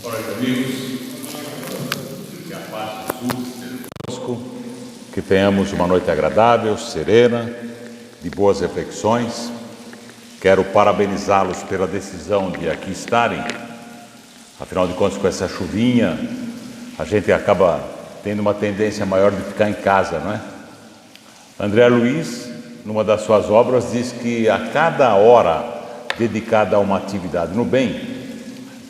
Boa noite, amigos. Que a paz de Jesus esteja conosco, que tenhamos uma noite agradável, serena, de boas reflexões. Quero parabenizá-los pela decisão de aqui estarem. Afinal de contas, com essa chuvinha, a gente acaba tendo uma tendência maior de ficar em casa, não é? André Luiz, numa das suas obras, diz que a cada hora dedicada a uma atividade no bem,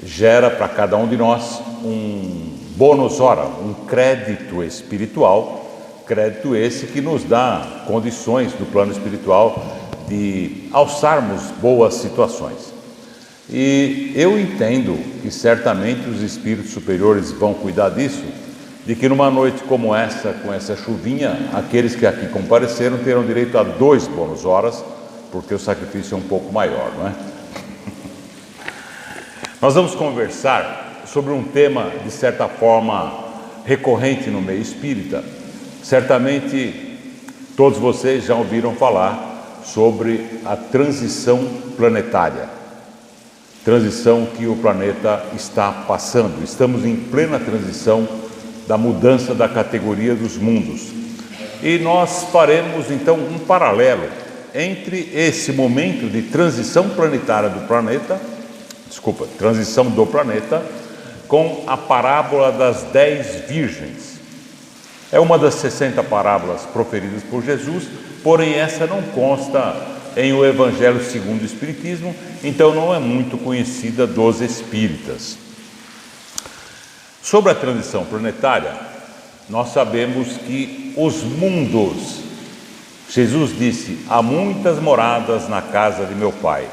gera para cada um de nós um bônus hora, um crédito espiritual, crédito esse que nos dá condições no plano espiritual de alçarmos boas situações. E eu entendo que certamente os espíritos superiores vão cuidar disso, de que numa noite como essa, com essa chuvinha, aqueles que aqui compareceram terão direito a 2 bônus horas, porque o sacrifício é um pouco maior, não é? Nós vamos conversar sobre um tema, de certa forma, recorrente no meio espírita. Certamente todos vocês já ouviram falar sobre a transição planetária. Transição que o planeta está passando. Estamos em plena transição da mudança da categoria dos mundos. E nós faremos então um paralelo entre esse momento de transição planetária do planeta, transição do planeta, com a parábola das 10 virgens. É uma das 60 parábolas proferidas por Jesus, porém essa não consta em o Evangelho segundo o Espiritismo, então não é muito conhecida dos espíritas. Sobre a transição planetária, nós sabemos que os mundos, Jesus disse, há muitas moradas na casa de meu Pai,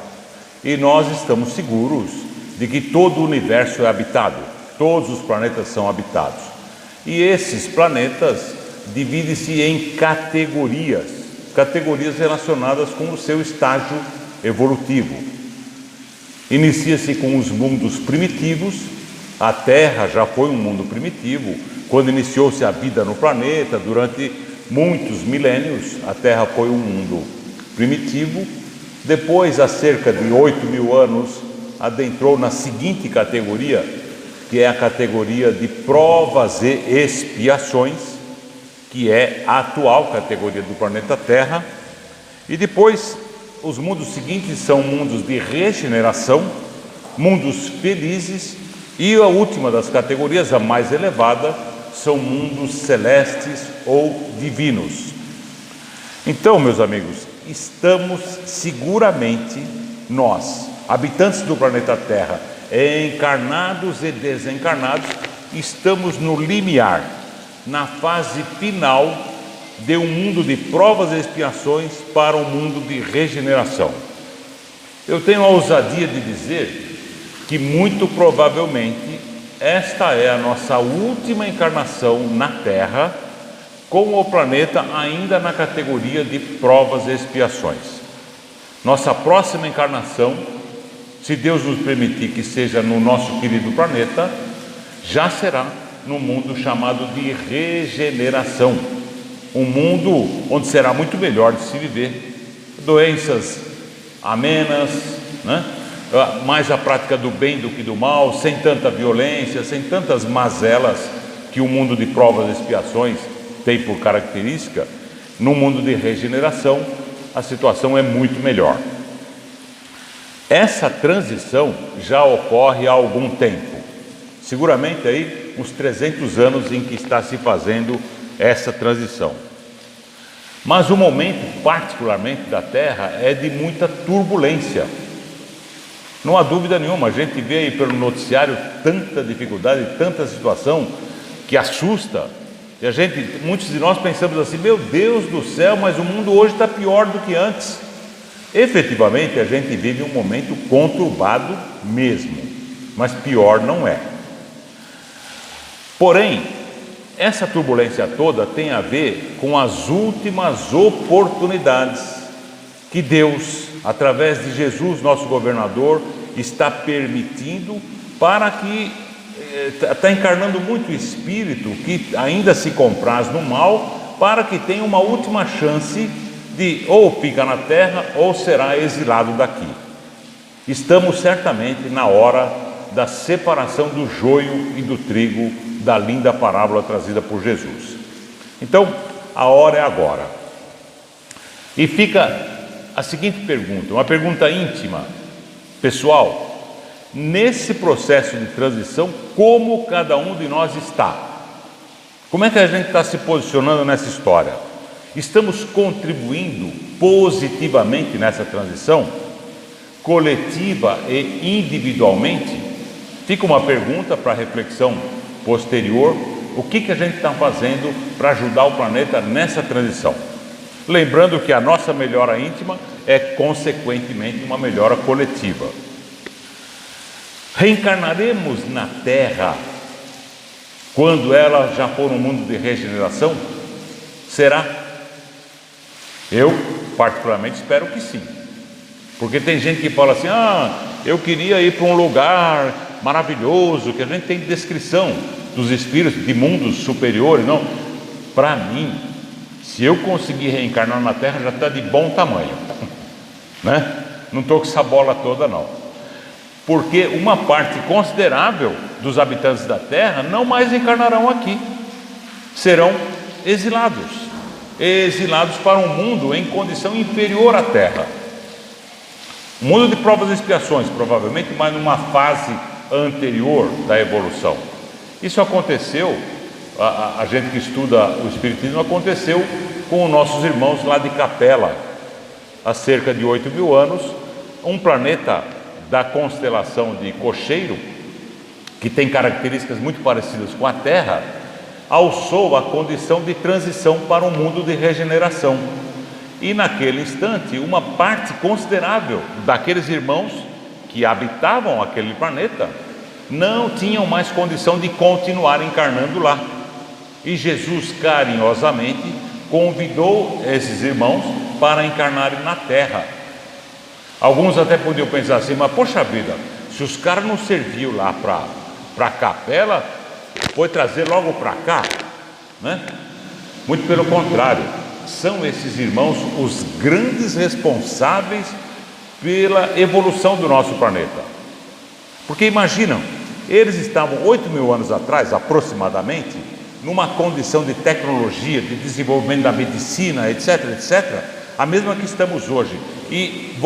e nós estamos seguros de que todo o universo é habitado, todos os planetas são habitados, e esses planetas dividem-se em categorias relacionadas com o seu estágio evolutivo. Inicia-se com os mundos primitivos. A Terra já foi um mundo primitivo. Quando iniciou-se a vida no planeta, durante muitos milênios, a Terra foi um mundo primitivo. Depois, há cerca de 8.000 anos, adentrou na seguinte categoria, que é a categoria de provas e expiações, que é a atual categoria do planeta Terra. E depois, os mundos seguintes são mundos de regeneração, mundos felizes, e a última das categorias, a mais elevada, são mundos celestes ou divinos. Então, meus amigos, estamos seguramente, nós, habitantes do planeta Terra, encarnados e desencarnados, estamos no limiar, na fase final de um mundo de provas e expiações para um mundo de regeneração. Eu tenho a ousadia de dizer que muito provavelmente esta é a nossa última encarnação na Terra, com o planeta ainda na categoria de provas e expiações. Nossa próxima encarnação, se Deus nos permitir que seja no nosso querido planeta, já será no mundo chamado de regeneração, um mundo onde será muito melhor de se viver, doenças amenas, né? Mais a prática do bem do que do mal, sem tanta violência, sem tantas mazelas que o mundo de provas e expiações tem por característica. No mundo de regeneração, a situação é muito melhor. Essa transição já ocorre há algum tempo, seguramente aí uns 300 anos em que está se fazendo essa transição. Mas o momento, particularmente da Terra, é de muita turbulência. Não há dúvida nenhuma, a gente vê aí pelo noticiário tanta dificuldade, tanta situação que assusta. E muitos de nós pensamos assim, meu Deus do céu, mas o mundo hoje está pior do que antes. Efetivamente, a gente vive um momento conturbado mesmo, mas pior não é. Porém, essa turbulência toda tem a ver com as últimas oportunidades que Deus, através de Jesus, nosso governador, está permitindo para que está encarnando muito espírito que ainda se compraz no mal, para que tenha uma última chance de ou ficar na terra ou será exilado daqui. Estamos certamente na hora da separação do joio e do trigo, da linda parábola trazida por Jesus. Então, a hora é agora. E fica a seguinte pergunta, uma pergunta íntima, pessoal: nesse processo de transição, como cada um de nós está? Como é que a gente está se posicionando nessa história? Estamos contribuindo positivamente nessa transição, coletiva e individualmente? Fica uma pergunta para reflexão posterior: o que a gente está fazendo para ajudar o planeta nessa transição? Lembrando que a nossa melhora íntima é, consequentemente, uma melhora coletiva. Reencarnaremos na Terra quando ela já for um mundo de regeneração? Será? Eu, particularmente, espero que sim. Porque tem gente que fala assim: eu queria ir para um lugar maravilhoso, que a gente tem descrição dos espíritos de mundos superiores. Não, para mim, se eu conseguir reencarnar na Terra, já está de bom tamanho, né? Não estou com essa bola toda não, porque uma parte considerável dos habitantes da Terra não mais encarnarão aqui, serão exilados para um mundo em condição inferior à Terra, um mundo de provas e expiações, provavelmente, mas numa fase anterior da evolução. Isso aconteceu, a gente que estuda o Espiritismo, aconteceu com os nossos irmãos lá de Capela, há cerca de 8.000 anos. Um planeta da constelação de Cocheiro, que tem características muito parecidas com a Terra, alçou a condição de transição para um mundo de regeneração. E naquele instante, uma parte considerável daqueles irmãos que habitavam aquele planeta não tinham mais condição de continuar encarnando lá. E Jesus carinhosamente convidou esses irmãos para encarnarem na Terra. Alguns até podiam pensar assim: mas poxa vida, se os caras não serviam lá para a Capela, foi trazer logo para cá, né? Muito pelo contrário, são esses irmãos os grandes responsáveis pela evolução do nosso planeta. Porque imaginam, eles estavam 8.000 anos atrás, aproximadamente, numa condição de tecnologia, de desenvolvimento da medicina, etc, a mesma que estamos hoje, e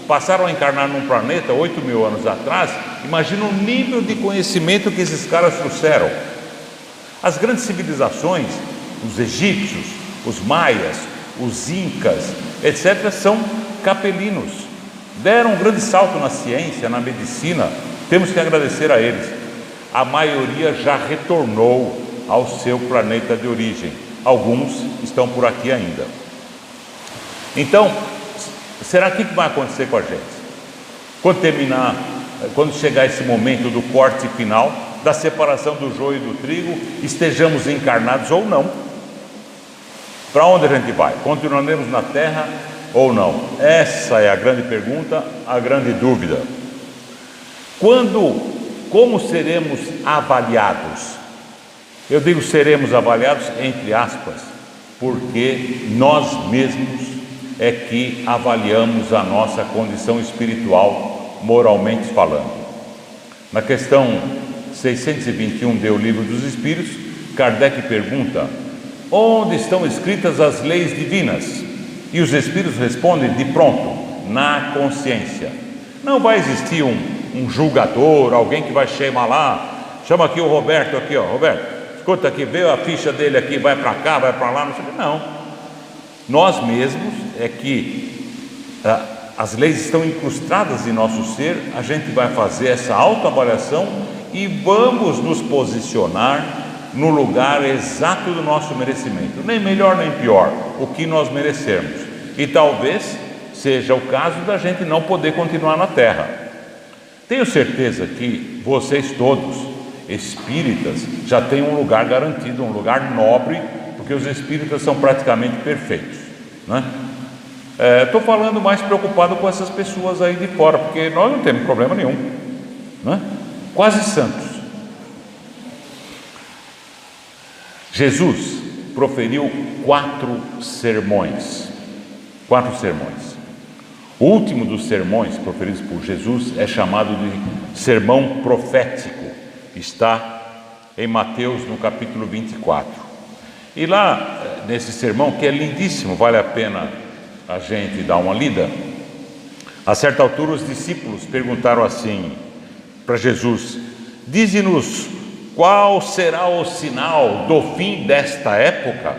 passaram a encarnar num planeta 8.000 anos atrás. Imagina o nível de conhecimento que esses caras trouxeram. As grandes civilizações, os egípcios, os maias, os incas, etc, são capelinos, deram um grande salto na ciência, na medicina. Temos que agradecer a eles. A maioria já retornou ao seu planeta de origem, alguns estão por aqui ainda. Então, será que vai acontecer com a gente? Quando chegar esse momento do corte final, da separação do joio e do trigo, estejamos encarnados ou não? Para onde a gente vai? Continuaremos na Terra ou não? Essa é a grande pergunta, a grande dúvida. Como seremos avaliados? Eu digo seremos avaliados entre aspas, porque nós mesmos é que avaliamos a nossa condição espiritual, moralmente falando. Na questão 621 do Livro dos Espíritos, Kardec pergunta: onde estão escritas as leis divinas? E os Espíritos respondem de pronto: na consciência. Não vai existir um julgador, alguém que vai chamar lá, chama aqui o Roberto, aqui ó, Roberto, escuta aqui, vê a ficha dele aqui, vai para cá, vai para lá, não sei o que. Não, nós mesmos é que as leis estão incrustadas em nosso ser. A gente vai fazer essa autoavaliação e vamos nos posicionar no lugar exato do nosso merecimento, nem melhor nem pior, o que nós merecermos. E talvez seja o caso da gente não poder continuar na Terra. Tenho certeza que vocês todos, espíritas, já têm um lugar garantido, um lugar nobre, porque os espíritas são praticamente perfeitos, né? Estou falando mais preocupado com essas pessoas aí de fora, porque nós não temos problema nenhum, né? Quase santos. Jesus proferiu 4 sermões. O último dos sermões proferidos por Jesus é chamado de sermão profético. Está em Mateus, no capítulo 24. E lá, nesse sermão, que é lindíssimo, vale a pena a gente dar uma lida, a certa altura os discípulos perguntaram assim para Jesus: dize-nos qual será o sinal do fim desta época?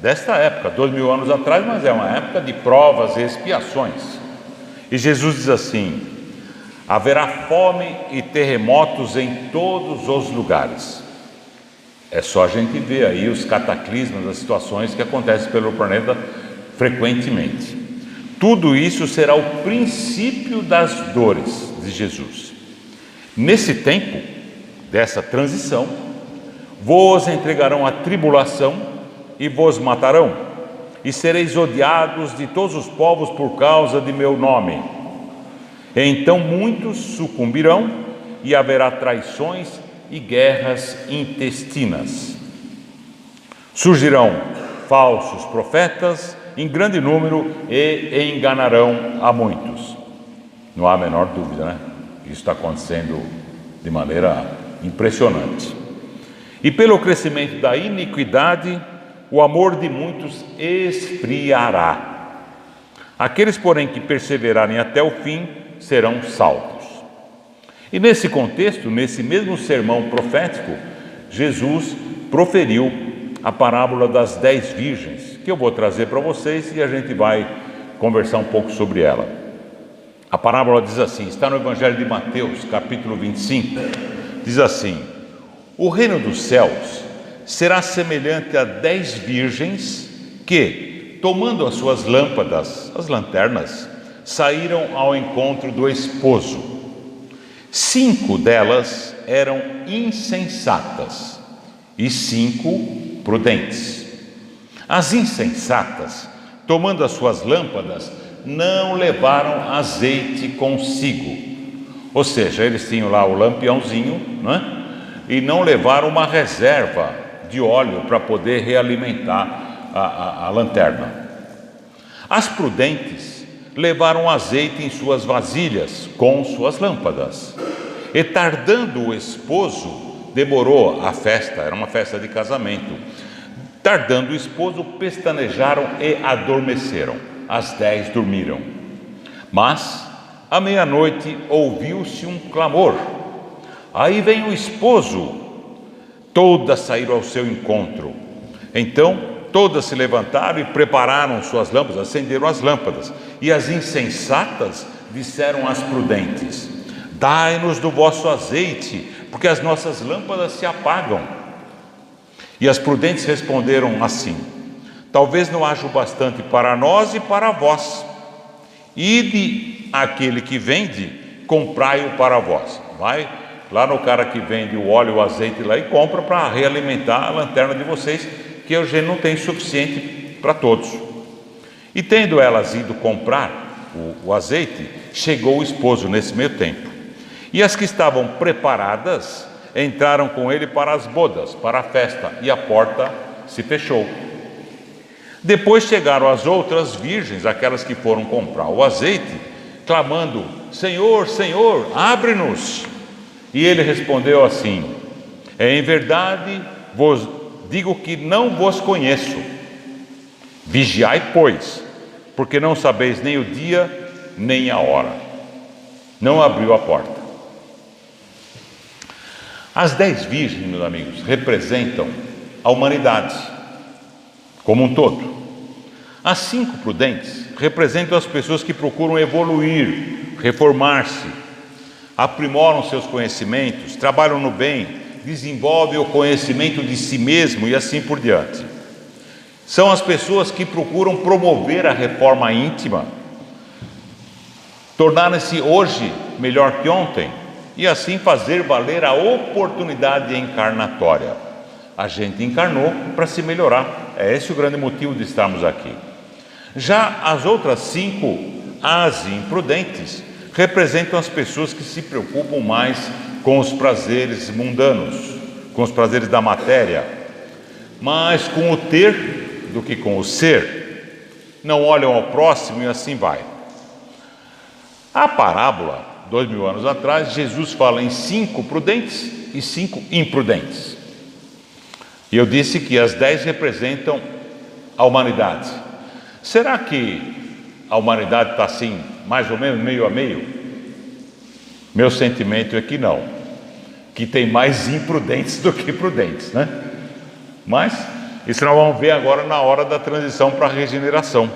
Desta época, 2000 anos atrás, mas é uma época de provas e expiações. E Jesus diz assim: haverá fome e terremotos em todos os lugares. É só a gente ver aí os cataclismos, as situações que acontecem pelo planeta frequentemente. Tudo isso será o princípio das dores de Jesus. Nesse tempo, dessa transição, vos entregarão à tribulação e vos matarão, e sereis odiados de todos os povos por causa de meu nome. Então muitos sucumbirão e haverá traições e guerras intestinas. Surgirão falsos profetas em grande número e enganarão a muitos. Não há a menor dúvida, né? Isso está acontecendo de maneira impressionante. E pelo crescimento da iniquidade, o amor de muitos esfriará. Aqueles, porém, que perseverarem até o fim, serão salvos. E nesse contexto, nesse mesmo sermão profético, Jesus proferiu a parábola das 10 virgens, que eu vou trazer para vocês e a gente vai conversar um pouco sobre ela. A parábola diz assim, está no Evangelho de Mateus, capítulo 25, diz assim: o reino dos céus será semelhante a 10 virgens que, tomando as suas lâmpadas, as lanternas, saíram ao encontro do esposo. 5 delas eram insensatas e 5 prudentes. As insensatas, tomando as suas lâmpadas, não levaram azeite consigo. Ou seja, eles tinham lá o lampiãozinho, né? E não levaram uma reserva de óleo para poder realimentar a lanterna. As prudentes levaram azeite em suas vasilhas com suas lâmpadas. E tardando o esposo, demorou a festa, era uma festa de casamento. Tardando o esposo, pestanejaram e adormeceram. As 10 dormiram. Mas, à meia-noite, ouviu-se um clamor. Aí vem o esposo. Todas saíram ao seu encontro. Então, todas se levantaram e prepararam suas lâmpadas, acenderam as lâmpadas. E as insensatas disseram às prudentes: dai-nos do vosso azeite, porque as nossas lâmpadas se apagam. E as prudentes responderam assim: talvez não haja o bastante para nós e para vós. Ide àquele que vende, comprai-o para vós. Vai lá no cara que vende o óleo e o azeite lá e compra para realimentar a lanterna de vocês, que hoje não tem suficiente para todos. E tendo elas ido comprar o azeite, chegou o esposo nesse meio tempo. E as que estavam preparadas entraram com ele para as bodas, para a festa, e a porta se fechou. Depois chegaram as outras virgens, aquelas que foram comprar o azeite, clamando: Senhor, Senhor, abre-nos. E ele respondeu assim: em verdade vos digo que não vos conheço. Vigiai, pois, porque não sabeis nem o dia, nem a hora. Não abriu a porta. As 10 virgens, meus amigos, representam a humanidade como um todo. As 5 prudentes representam as pessoas que procuram evoluir, reformar-se, aprimoram seus conhecimentos, trabalham no bem, desenvolvem o conhecimento de si mesmo e assim por diante. São as pessoas que procuram promover a reforma íntima, tornarem-se hoje melhor que ontem e assim fazer valer a oportunidade encarnatória. A gente encarnou para se melhorar, é esse o grande motivo de estarmos aqui. Já as outras 5, as imprudentes, representam as pessoas que se preocupam mais com os prazeres mundanos, com os prazeres da matéria, mais com o ter do que com o ser. Não olham ao próximo e assim vai. A parábola, 2000 anos atrás, Jesus fala em 5 prudentes e 5 imprudentes. E eu disse que as 10 representam a humanidade. Será que a humanidade está assim, mais ou menos meio a meio? Meu sentimento é que não, que tem mais imprudentes do que prudentes, né? Mas isso nós vamos ver agora na hora da transição para a regeneração.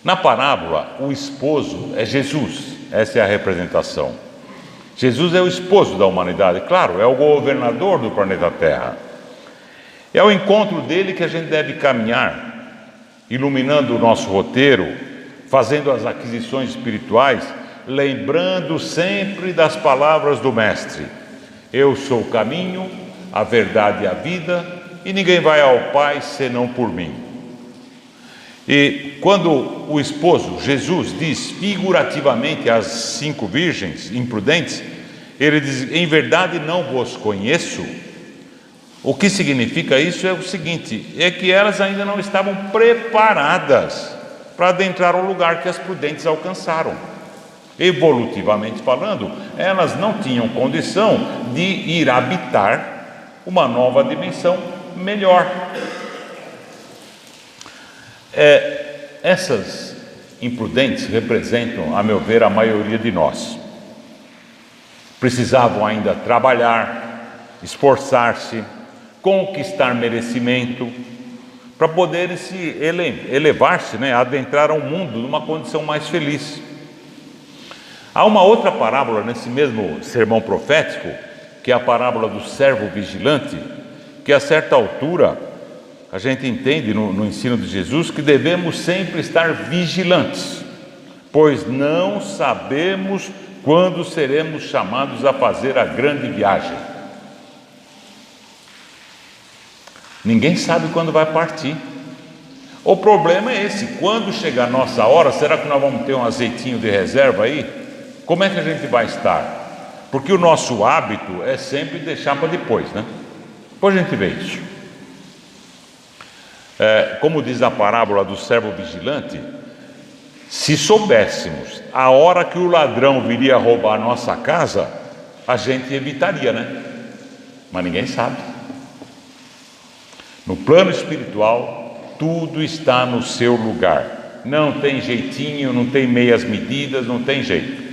Na parábola, o esposo é Jesus, essa é a representação. Jesus é o esposo da humanidade, claro, é o governador do planeta Terra. É o encontro dele que a gente deve caminhar, iluminando o nosso roteiro, fazendo as aquisições espirituais, lembrando sempre das palavras do Mestre: eu sou o caminho, a verdade e a vida, e ninguém vai ao Pai senão por mim. E quando o esposo, Jesus, diz figurativamente às 5 virgens imprudentes, ele diz: em verdade não vos conheço. O que significa isso é o seguinte, é que elas ainda não estavam preparadas para adentrar o lugar que as prudentes alcançaram. Evolutivamente falando, elas não tinham condição de ir habitar uma nova dimensão melhor. Essas imprudentes representam, a meu ver, a maioria de nós. Precisavam ainda trabalhar, esforçar-se, conquistar merecimento, para poderem se elevar-se, adentrar ao mundo numa condição mais feliz. Há uma outra parábola nesse mesmo sermão profético, que é a parábola do servo vigilante, que a certa altura a gente entende no ensino de Jesus que devemos sempre estar vigilantes, pois não sabemos quando seremos chamados a fazer a grande viagem. Ninguém sabe quando vai partir. O problema é esse: quando chegar a nossa hora, será que nós vamos ter um azeitinho de reserva aí? Como é que a gente vai estar? Porque o nosso hábito é sempre deixar para depois, né? Depois a gente vê isso. Como diz a parábola do servo vigilante, se soubéssemos a hora que o ladrão viria roubar a nossa casa, a gente evitaria, né? Mas ninguém sabe. No plano espiritual, tudo está no seu lugar. Não tem jeitinho, não tem meias medidas, não tem jeito.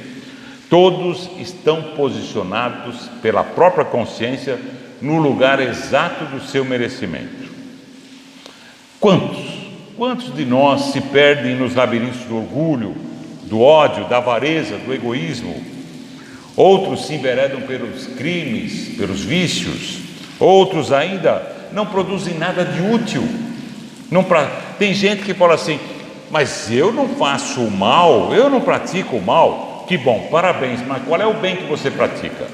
Todos estão posicionados pela própria consciência no lugar exato do seu merecimento. Quantos de nós se perdem nos labirintos do orgulho, do ódio, da avareza, do egoísmo? Outros se enveredam pelos crimes, pelos vícios. Outros ainda não produzem nada de útil. Tem gente que fala assim: mas eu não faço o mal, eu não pratico o mal. Que bom, parabéns, mas qual é o bem que você pratica?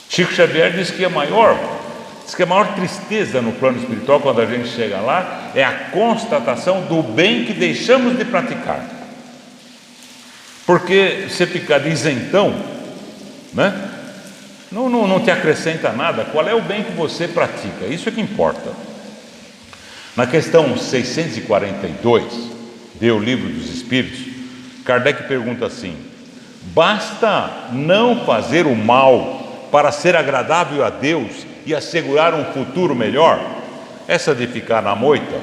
Chico Xavier diz que a maior tristeza no plano espiritual, quando a gente chega lá, é a constatação do bem que deixamos de praticar. Porque você ficar de isentão, né? Não te acrescenta nada. Qual é o bem que você pratica? Isso é que importa. Na questão 642 do Livro dos Espíritos, Kardec pergunta assim: basta não fazer o mal para ser agradável a Deus e assegurar um futuro melhor? Essa de ficar na moita?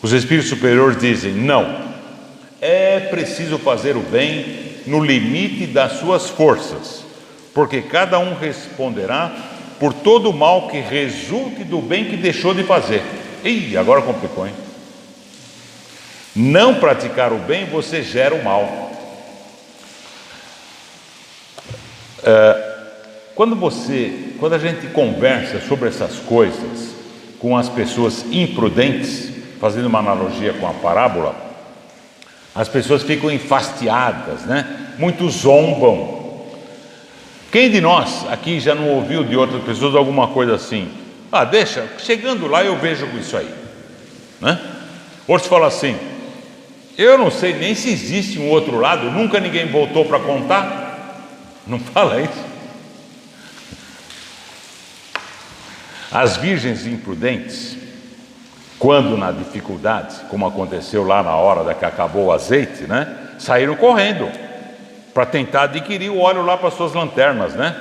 Os espíritos superiores dizem: não, é preciso fazer o bem no limite das suas forças, porque cada um responderá por todo o mal que resulte do bem que deixou de fazer. Ih, agora complicou, hein? Não praticar o bem, você gera o mal. Quando a gente conversa sobre essas coisas com as pessoas imprudentes, fazendo uma analogia com a parábola, as pessoas ficam enfastiadas, né? Muitos zombam. Quem de nós aqui já não ouviu de outras pessoas alguma coisa assim: ah, deixa, chegando lá eu vejo isso aí, né? Outros falam assim: eu não sei nem se existe um outro lado, nunca ninguém voltou para contar. Não fala isso? As virgens imprudentes quando na dificuldade, como aconteceu lá na hora que acabou o azeite, né? Saíram correndo para tentar adquirir o óleo lá para suas lanternas, né?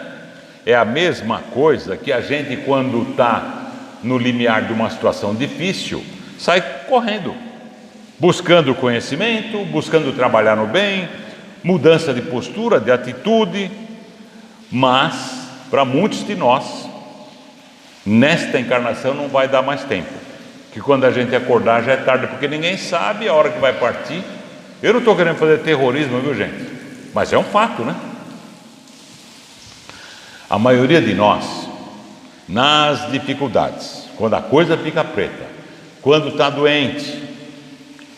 É a mesma coisa que a gente, quando está no limiar de uma situação difícil, sai correndo, buscando conhecimento, buscando trabalhar no bem, mudança de postura, de atitude. Mas para muitos de nós, nesta encarnação não vai dar mais tempo, que quando a gente acordar já é tarde, porque ninguém sabe a hora que vai partir. Eu não estou querendo fazer terrorismo, viu, gente? Mas é um fato, né? A maioria de nós, nas dificuldades, quando a coisa fica preta, quando está doente,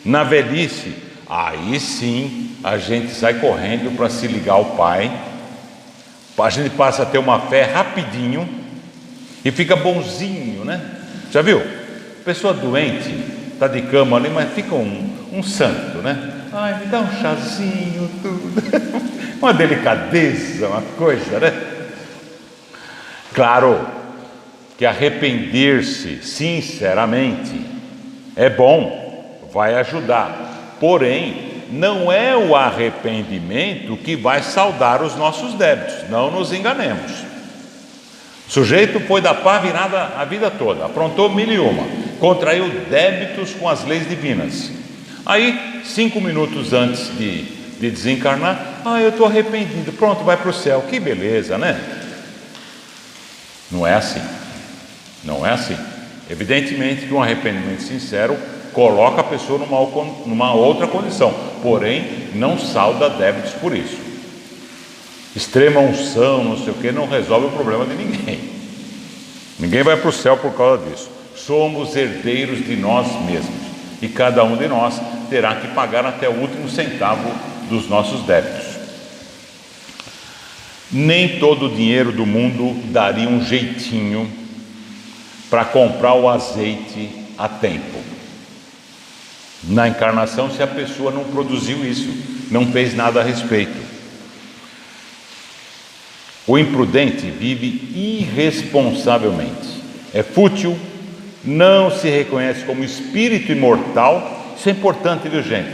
na velhice, aí sim a gente sai correndo para se ligar ao Pai. A gente passa a ter uma fé rapidinho e fica bonzinho, né? Já viu? Pessoa doente, está de cama ali, mas fica um santo, né? Ai, me dá um chazinho, tudo. Uma delicadeza, uma coisa, né? Claro que arrepender-se sinceramente é bom, vai ajudar. Porém, não é o arrependimento que vai saldar os nossos débitos, não nos enganemos. O sujeito foi da pá virada a vida toda, aprontou 1001, contraiu débitos com as leis divinas. Aí, 5 minutos antes de desencarnar, eu estou arrependido, pronto, vai para o céu, que beleza, né? Não é assim, não é assim. Evidentemente que um arrependimento sincero coloca a pessoa numa outra condição, porém não salda débitos por isso. Extrema unção, não sei o que, não resolve o problema de ninguém. Ninguém vai para o céu por causa disso. Somos herdeiros de nós mesmos e cada um de nós terá que pagar até o último centavo dos nossos débitos. Nem todo o dinheiro do mundo daria um jeitinho para comprar o azeite a tempo. Na encarnação, se a pessoa não produziu isso, não fez nada a respeito. O imprudente vive irresponsavelmente, é fútil, não se reconhece como espírito imortal. Isso é importante, viu, gente?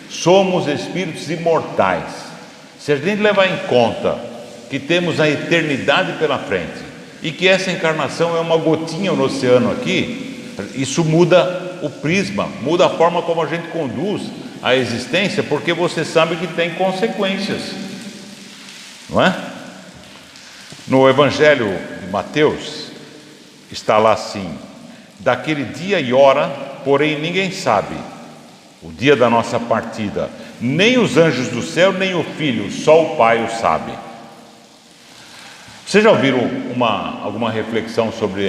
Somos espíritos imortais. Se a gente levar em conta que temos a eternidade pela frente e que essa encarnação é uma gotinha no oceano aqui, isso muda o prisma, muda a forma como a gente conduz a existência, porque você sabe que tem consequências, não é? No Evangelho de Mateus está lá assim: daquele dia e hora, porém ninguém sabe, o dia da nossa partida, nem os anjos do céu, nem o Filho, só o Pai o sabe. Vocês já ouviram alguma reflexão sobre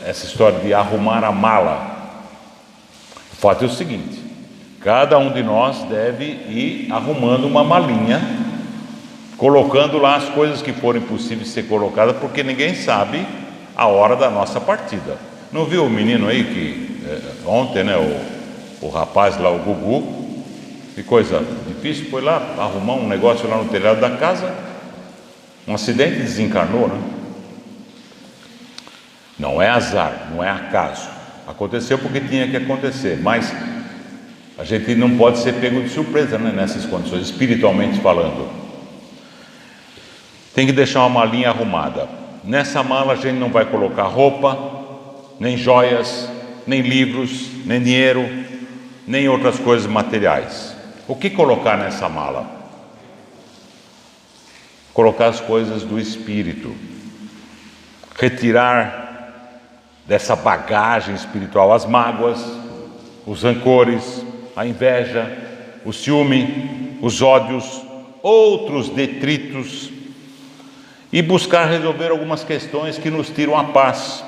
essa história de arrumar a mala? O fato é o seguinte: cada um de nós deve ir arrumando uma malinha, colocando lá as coisas que forem possíveis de ser colocadas, porque ninguém sabe a hora da nossa partida. Não viu o menino aí que ontem, né, o rapaz lá, o Gugu, que coisa difícil, foi lá arrumar um negócio lá no telhado da casa, um acidente, desencarnou, né? Não é azar, não é acaso, aconteceu porque tinha que acontecer, mas a gente não pode ser pego de surpresa, né, nessas condições, espiritualmente falando. Tem que deixar uma malinha arrumada. Nessa mala a gente não vai colocar roupa, nem joias, nem livros, nem dinheiro, nem outras coisas materiais. O que colocar nessa mala? Colocar as coisas do espírito, retirar dessa bagagem espiritual as mágoas, os rancores, a inveja, o ciúme, os ódios, outros detritos, e buscar resolver algumas questões que nos tiram a paz.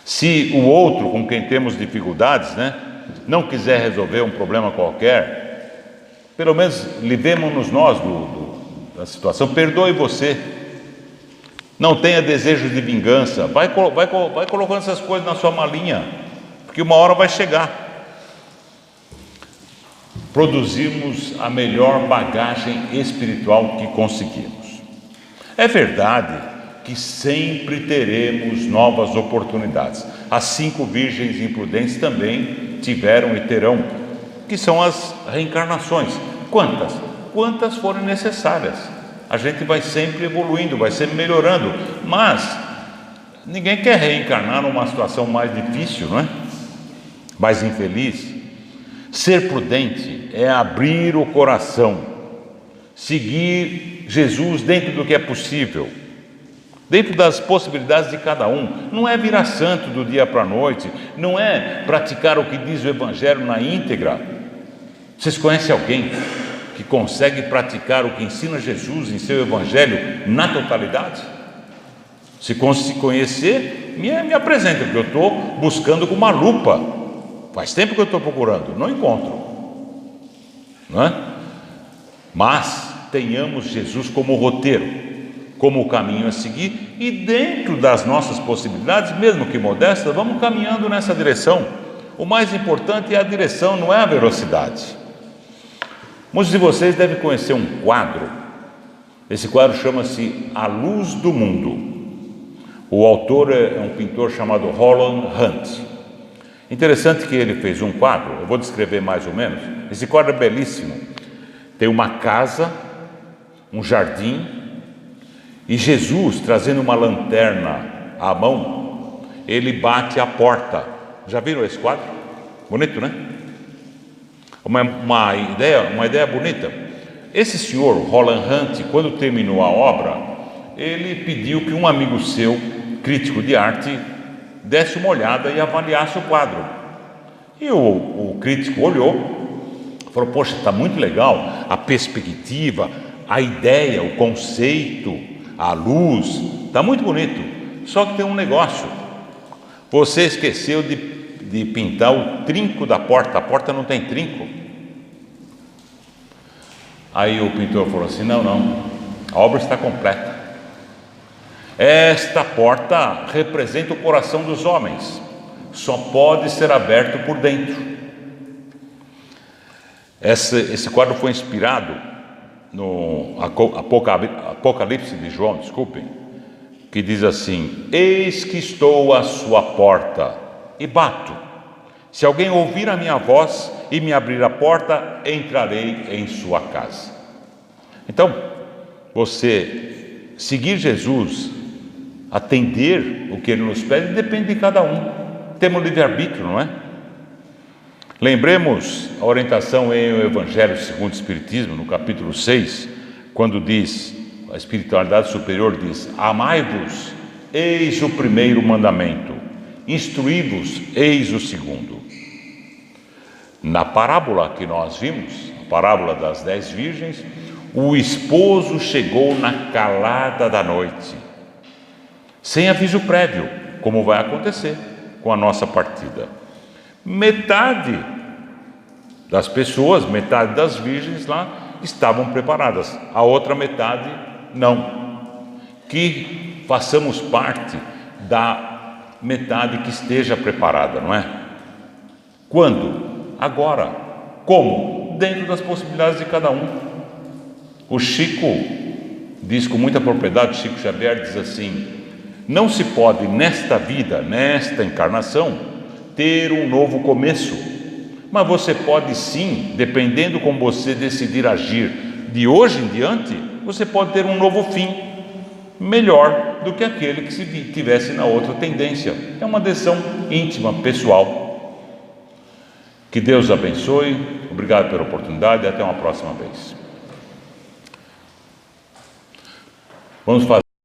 Se o outro com quem temos dificuldades, né, não quiser resolver um problema qualquer, pelo menos livremos-nos nós da situação. Perdoe você, não tenha desejos de vingança, vai colocando essas coisas na sua malinha, porque uma hora vai chegar. Produzimos a melhor bagagem espiritual que conseguimos. É verdade que sempre teremos novas oportunidades. as 5 virgens imprudentes também tiveram e terão, que são as reencarnações. Quantas? Quantas forem necessárias. A gente vai sempre evoluindo, vai sempre melhorando, mas ninguém quer reencarnar numa situação mais difícil, não é? Mais infeliz. Ser prudente é abrir o coração, seguir Jesus dentro do que é possível, dentro das possibilidades de cada um. Não é virar santo do dia para a noite, não é praticar o que diz o Evangelho na íntegra. Vocês conhecem alguém que consegue praticar o que ensina Jesus em seu Evangelho na totalidade? Se conhecer, me apresenta, porque eu estou buscando com uma lupa. Faz tempo que eu estou procurando, não encontro, não é? Mas tenhamos Jesus como roteiro, como o caminho a seguir, e dentro das nossas possibilidades, mesmo que modestas, vamos caminhando nessa direção. O mais importante é a direção, não é a velocidade. Muitos de vocês devem conhecer um quadro. Esse quadro chama-se A Luz do Mundo. O autor é um pintor chamado Roland Hunt. Interessante que ele fez um quadro, eu vou descrever mais ou menos. Esse quadro é belíssimo. Tem uma casa, um jardim, e Jesus, trazendo uma lanterna à mão, ele bate a porta. Já viram esse quadro? Bonito, né? Uma ideia bonita. Esse senhor, Roland Hunt, quando terminou a obra, ele pediu que um amigo seu, crítico de arte, desse uma olhada e avaliasse o quadro. E o crítico olhou, falou: poxa, está muito legal a perspectiva, a ideia, o conceito, a luz, está muito bonito. Só que tem um negócio: você esqueceu de pintar o trinco da porta. A porta não tem trinco. Aí o pintor falou assim: não, a obra está completa. Esta porta representa o coração dos homens, só pode ser aberto por dentro. Esse quadro foi inspirado no Apocalipse de João, que diz assim: eis que estou à sua porta e bato. Se alguém ouvir a minha voz e me abrir a porta, entrarei em sua casa. Então, você seguir Jesus, atender o que Ele nos pede, depende de cada um. Temos livre-arbítrio, não é? Lembremos a orientação em O Evangelho segundo o Espiritismo, no capítulo 6, quando diz, a espiritualidade superior diz: amai-vos, eis o primeiro mandamento, instruí-vos, eis o segundo. Na parábola que nós vimos, a parábola das 10 virgens, o esposo chegou na calada da noite, sem aviso prévio, como vai acontecer com a nossa partida. Metade das pessoas, metade das virgens lá estavam preparadas, a outra metade não. Que façamos parte da metade que esteja preparada, não é? Quando? Agora. Como? Dentro das possibilidades de cada um. O Chico diz com muita propriedade, Chico Xavier diz assim: não se pode nesta vida, nesta encarnação, ter um novo começo, mas você pode sim, dependendo como você decidir agir de hoje em diante, você pode ter um novo fim, melhor do que aquele que se tivesse na outra tendência. É uma decisão íntima, pessoal. Que Deus abençoe, obrigado pela oportunidade e até uma próxima vez. Vamos fazer